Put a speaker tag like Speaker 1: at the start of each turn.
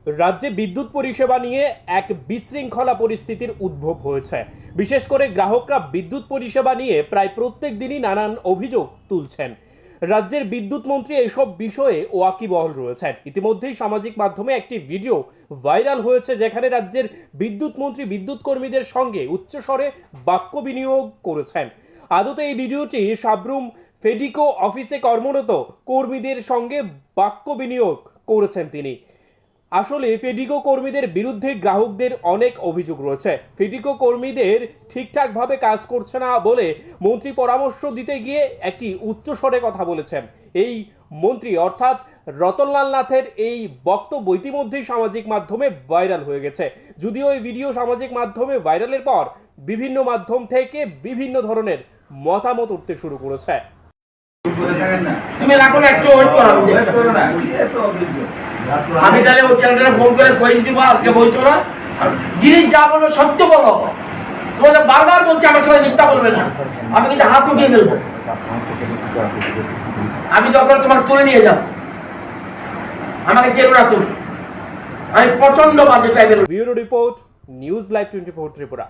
Speaker 1: রাজ্যে বিদ্যুৎ পরিষেবা নিয়ে এক বিশৃঙ্খলা পরিস্থিতির উদ্ভব হয়েছে। বিশেষ করে গ্রাহকরা বিদ্যুৎ পরিষেবা নিয়ে প্রায় প্রত্যেক দিনই নানান অভিযোগ তুলছেন। রাজ্যের বিদ্যুৎ মন্ত্রী এসব বিষয়ে ওয়াকিবহাল রয়েছেন। ইতিমধ্যেই সামাজিক মাধ্যমে একটি ভিডিও ভাইরাল হয়েছে, যেখানে রাজ্যের বিদ্যুৎ মন্ত্রী বিদ্যুৎ কর্মীদের সঙ্গে উচ্চস্বরে বাক্য বিনিয়োগ করেছেন। আদতে এই ভিডিওটি সাবরুম ফেডিকো অফিসে কর্মরত কর্মীদের সঙ্গে বাক্য বিনিয়োগ করেছেন তিনি। আসলে ফেডিকো কর্মীদের বিরুদ্ধে গ্রাহকদের অনেক অভিযোগ রয়েছে। ফেডিকো কর্মীদের ঠিকঠাকভাবে কাজ করছে না বলে মন্ত্রী পরামর্শ দিতে গিয়ে একটি উচ্চস্বরে কথা বলেছেন। এই মন্ত্রী অর্থাৎ রতনলাল নাথের এই বক্তব্য ইতিমধ্যেই সামাজিক মাধ্যমে ভাইরাল হয়ে গেছে। যদিও এই ভিডিও সামাজিক মাধ্যমে ভাইরালের পর বিভিন্ন মাধ্যম থেকে বিভিন্ন ধরনের মতামত উঠতে শুরু করেছে।
Speaker 2: তুমি রাখো না, একটু ওয়েট করো। আমি তাহলে ওই চ্যানেলটা ফোন করে কই দিব, আজকে বলছো না জিনিস যা বলো সত্য বলো। তোমাদের বারবার বলছি আমার সঙ্গে মিথ্যা বলবে না, আমি কিন্তু হাত উঠিয়ে ফেলবো। আমি দরকার তোমাকে তুলে নিয়ে যাবো, আমাকে চেনো না তুমি। আমি প্রচন্ড বাজে টাইপের।
Speaker 1: Bureau report, news live 24 Tripura.